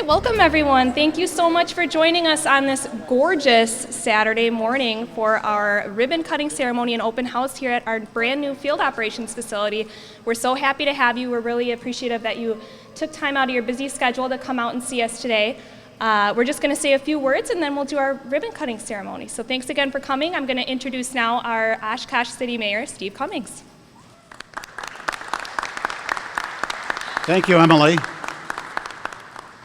right, welcome everyone. Thank you so much for joining us on this gorgeous Saturday morning for our ribbon cutting ceremony and open house here at our brand new field operations facility. We're so happy to have you. We're really appreciative that you took time out of your busy schedule to come out and see us today. We're just going to say a few words and then we'll do our ribbon cutting ceremony. So thanks again for coming. I'm going to introduce now our Oshkosh City Mayor, Steve Cummings. Thank you, Emily.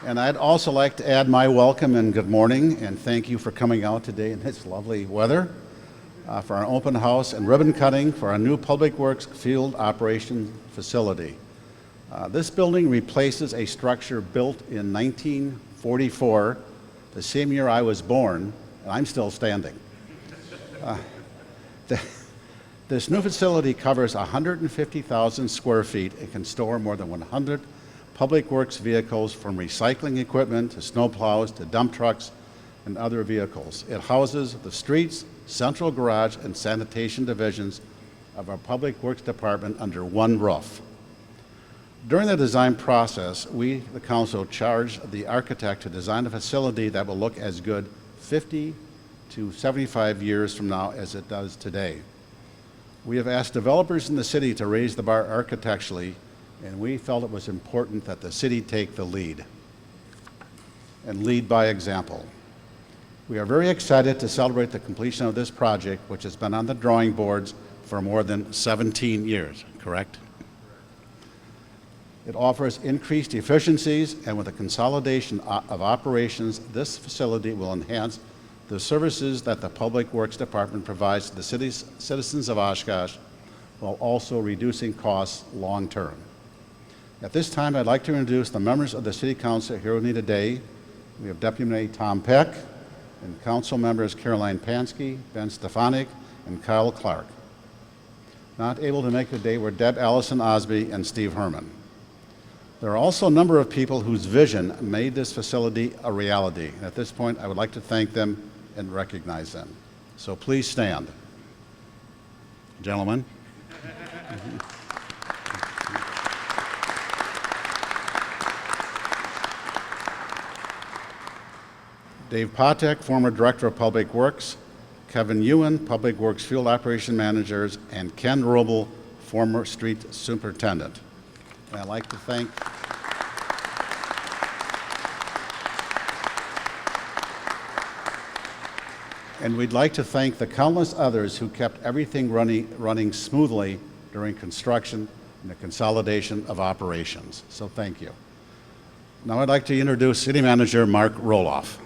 And I'd also like to add my welcome and good morning and thank you for coming out today in this lovely weather for our open house and ribbon cutting for our new Public Works Field Operations Facility. This building replaces a structure built in 1944, the same year I was born, and I'm still standing. This new facility covers 150,000 square feet. It can store more than 100 Public Works vehicles, from recycling equipment to snowplows to dump trucks and other vehicles. It houses the streets, central garage, and sanitation divisions of our Public Works Department under one roof. During the design process, we, the council, charged the architect to design a facility that will look as good 50 to 75 years from now as it does today. We have asked developers in the city to raise the bar architecturally, and we felt it was important that the city take the lead and lead by example. We are very excited to celebrate the completion of this project, which has been on the drawing boards for more than 17 years, correct? It offers increased efficiencies, and with the consolidation of operations, this facility will enhance the services that the Public Works Department provides to the city's citizens of Oshkosh, while also reducing costs long term. At this time, I'd like to introduce the members of the City Council here with me today. We have Deputy Mayor Tom Peck and Council members Caroline Pansky, Ben Stefanik, and Kyle Clark. Not able to make the day were Deb Allison Osby and Steve Herman. There are also a number of people whose vision made this facility a reality. And at this point, I would like to thank them and recognize them. So please stand. Gentlemen. Dave Patek, former Director of Public Works, Kevin Ewan, Public Works Field Operation Managers, and Ken Robel, former Street Superintendent. And I'd like to thank we'd like to thank the countless others who kept everything running smoothly during construction and the consolidation of operations. So thank you. Now I'd like to introduce City Manager Mark Roloff.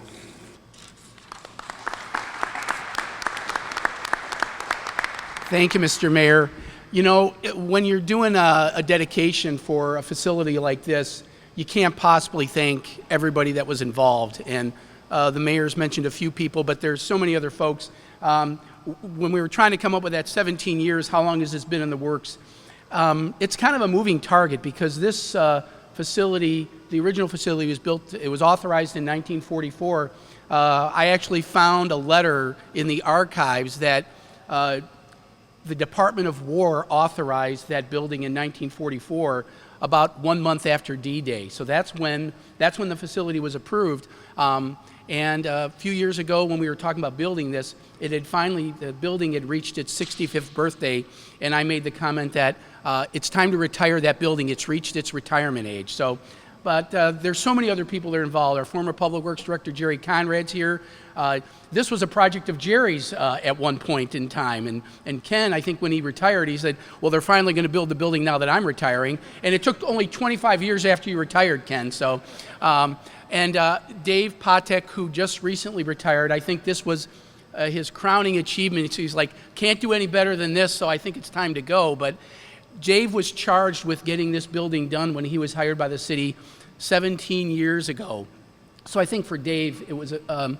Thank you, Mr. Mayor. You know, when you're doing a dedication for a facility like this, you can't possibly thank everybody that was involved. And the mayor's mentioned a few people, but there's so many other folks. When we were trying to come up with that 17 years, how long has this been in the works? It's kind of a moving target, because this facility, the original facility was built, it was authorized in 1944. I actually found a letter in the archives that the Department of War authorized that building in 1944, about 1 month after D-Day. So that's when the facility was approved. And a few years ago, when we were talking about building this, the building had reached its 65th birthday, and I made the comment that it's time to retire that building. It's reached its retirement age. So, but there's so many other people that are involved. Our former Public Works Director, Jerry Conrad's here. This was a project of Jerry's at one point in time. And Ken, I think when he retired, he said, well, they're finally going to build the building now that I'm retiring. And it took only 25 years after you retired, Ken. So, Dave Patek, who just recently retired, I think this was his crowning achievement. So he's like, can't do any better than this, so I think it's time to go. But Dave was charged with getting this building done when he was hired by the city 17 years ago. So I think for Dave, it was a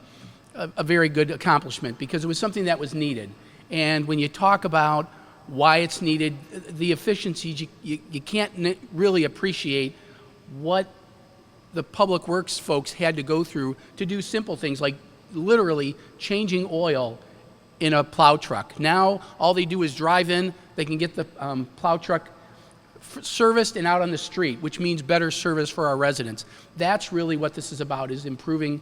very good accomplishment, because it was something that was needed. And when you talk about why it's needed, the efficiencies, you can't really appreciate what the Public Works folks had to go through to do simple things like literally changing oil in a plow truck. Now all they do is drive in, they can get the plow truck serviced and out on the street, which means better service for our residents. That's really what this is about, is improving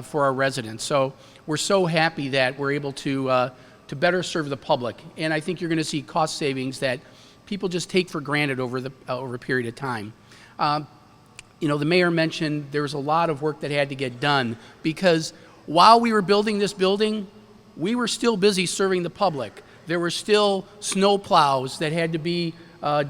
for our residents. So we're so happy that we're able to better serve the public. And I think you're going to see cost savings that people just take for granted over a period of time. The mayor mentioned there was a lot of work that had to get done because while we were building this building, we were still busy serving the public. There were still snow plows that had to be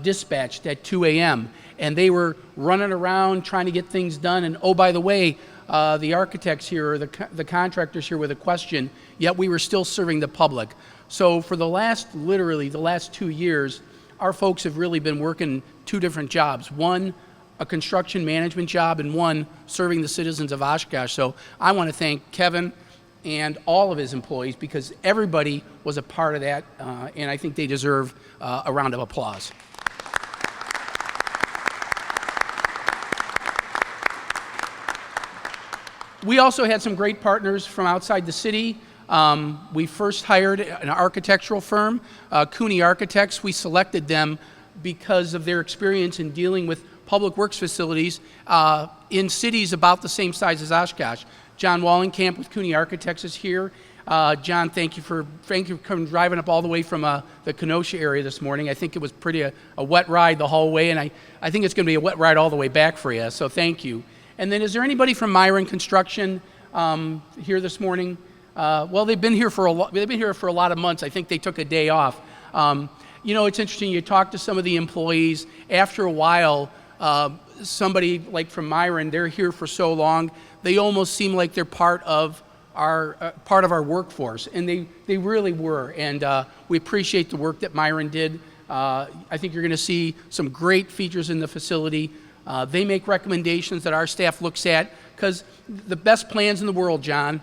dispatched at 2 a.m. and they were running around trying to get things done. And oh, by the way, the architects here or the contractors here with a question, yet we were still serving the public. So for literally the last 2 years, our folks have really been working 2 different jobs. One, a construction management job, and one, serving the citizens of Oshkosh. So I want to thank Kevin and all of his employees because everybody was a part of that, and I think they deserve a round of applause. We also had some great partners from outside the city. We first hired an architectural firm, Cooney Architects. We selected them because of their experience in dealing with public works facilities in cities about the same size as Oshkosh. John Wallenkamp with Cooney Architects is here. John, thank you for coming driving up all the way from the Kenosha area this morning. I think it was a wet ride the whole way, and I think it's going to be a wet ride all the way back for you. So thank you. And then, is there anybody from Myron Construction here this morning? Well, they've been here for a lot of months. I think they took a day off. It's interesting. You talk to some of the employees. After a while, somebody like from Myron, they're here for so long, they almost seem like they're part of our workforce, and they really were. And we appreciate the work that Myron did. I think you're going to see some great features in the facility. They make recommendations that our staff looks at, because the best plans in the world, John,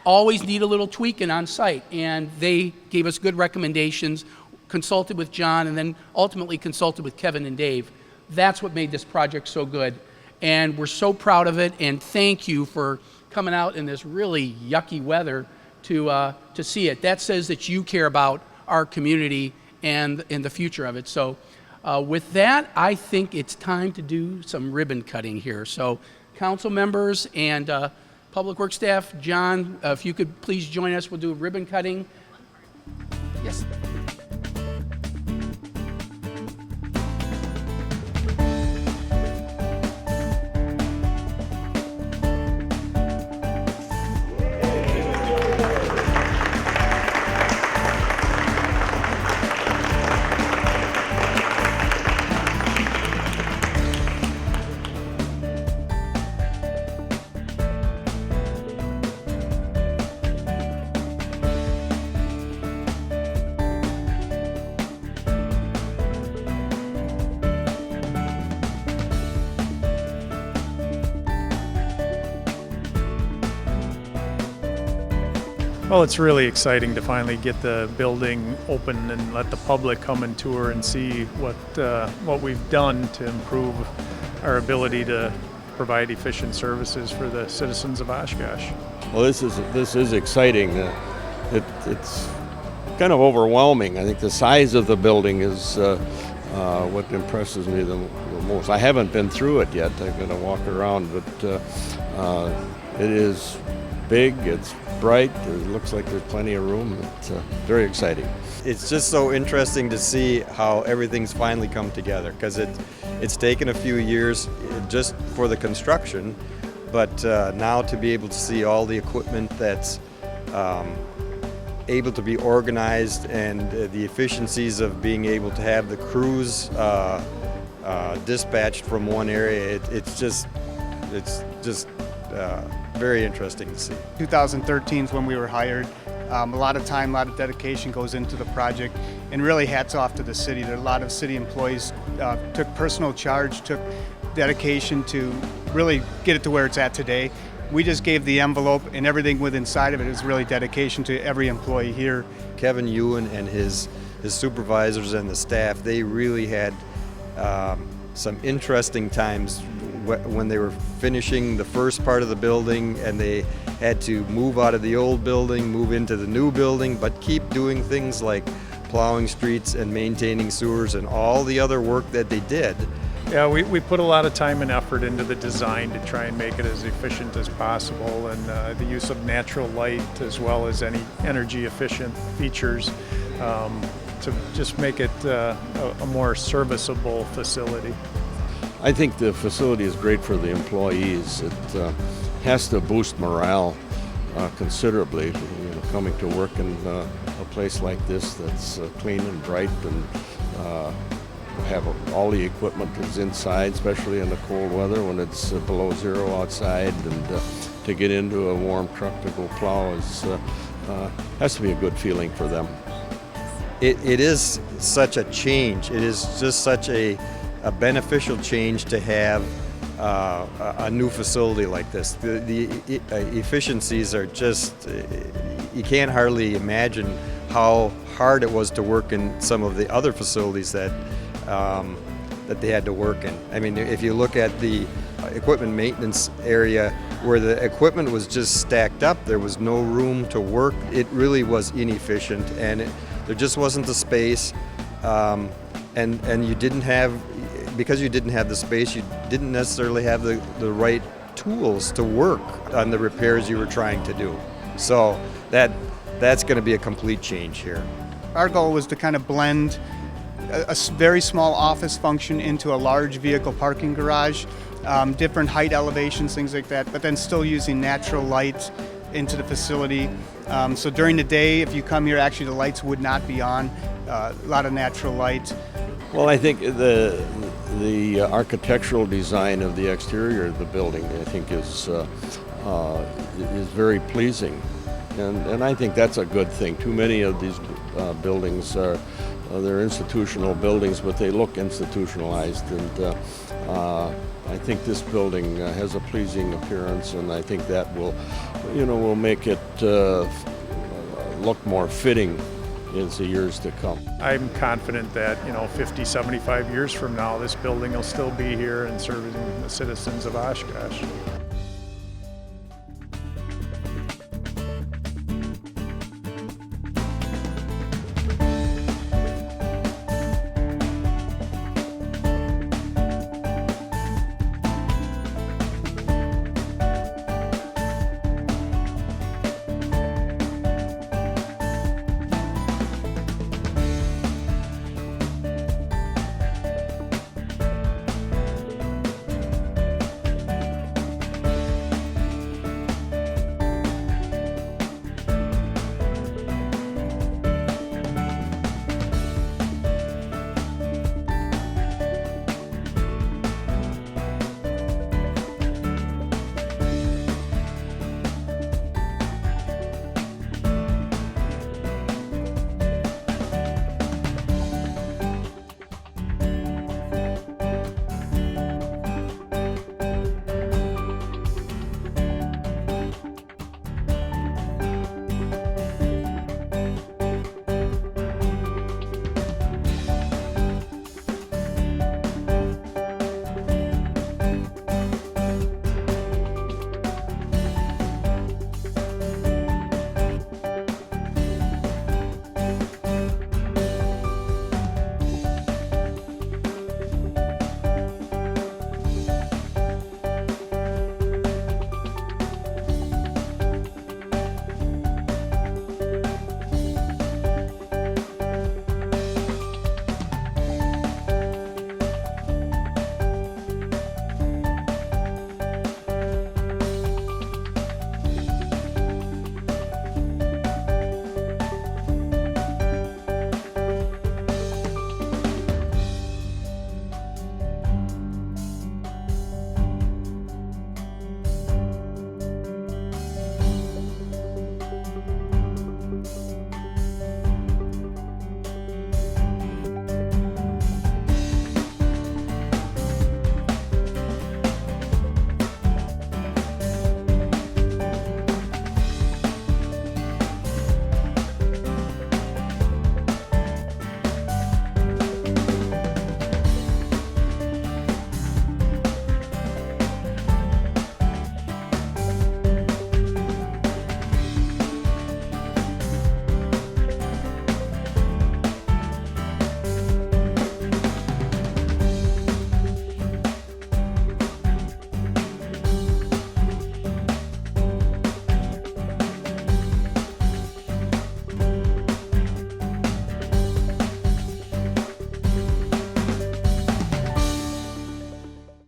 always need a little tweaking on site, and they gave us good recommendations, consulted with John, and then ultimately consulted with Kevin and Dave. That's what made this project so good, and we're so proud of it, and thank you for coming out in this really yucky weather to see it. That says that you care about our community and the future of it. So with that, I think it's time to do some ribbon cutting here. So council members and Public Works staff, John, if you could please join us, we'll do ribbon cutting. Yes. Well, it's really exciting to finally get the building open and let the public come and tour and see what we've done to improve our ability to provide efficient services for the citizens of Oshkosh. Well, this is exciting. It's kind of overwhelming. I think the size of the building is what impresses me the most. I haven't been through it yet. I'm going to walk around, but it is big. It's bright. It looks like there's plenty of room. It's very exciting. It's just so interesting to see how everything's finally come together, because it's taken a few years just for the construction, but now to be able to see all the equipment that's able to be organized, and the efficiencies of being able to have the crews dispatched from one area, it's just very interesting to see. 2013 is when we were hired. A lot of time, a lot of dedication goes into the project, and really hats off to the city. There are a lot of city employees took personal charge, took dedication to really get it to where it's at today. We just gave the envelope, and everything with inside of it is really dedication to every employee here. Kevin Ewan and his supervisors and the staff, they really had some interesting times when they were finishing the first part of the building, and they had to move out of the old building, move into the new building, but keep doing things like plowing streets and maintaining sewers and all the other work that they did. Yeah, we put a lot of time and effort into the design to try and make it as efficient as possible, and the use of natural light as well as any energy efficient features to just make it a more serviceable facility. I think the facility is great for the employees. It has to boost morale considerably. You know, coming to work in a place like this that's clean and bright, and have all the equipment is inside, especially in the cold weather when it's below zero outside, and to get into a warm truck to go plow has to be a good feeling for them. It is such a change. It is just such a beneficial change to have a new facility like this. The efficiencies are just, you can't hardly imagine how hard it was to work in some of the other facilities that they had to work in. I mean, if you look at the equipment maintenance area where the equipment was just stacked up, there was no room to work. It really was inefficient, and there just wasn't the space, and you didn't have, because you didn't have the space, you didn't necessarily have the right tools to work on the repairs you were trying to do. So that's going to be a complete change here. Our goal was to kind of blend a very small office function into a large vehicle parking garage, different height elevations, things like that, but then still using natural light into the facility. So during the day, if you come here, actually the lights would not be on. A lot of natural light. Well, I think the architectural design of the exterior of the building, I think, is very pleasing, and I think that's a good thing. Too many of these buildings are they're institutional buildings, but they look institutionalized, and I think this building has a pleasing appearance, and I think that will make it look more fitting as the years to come. I'm confident that 50, 75 years from now, this building will still be here and serving the citizens of Oshkosh.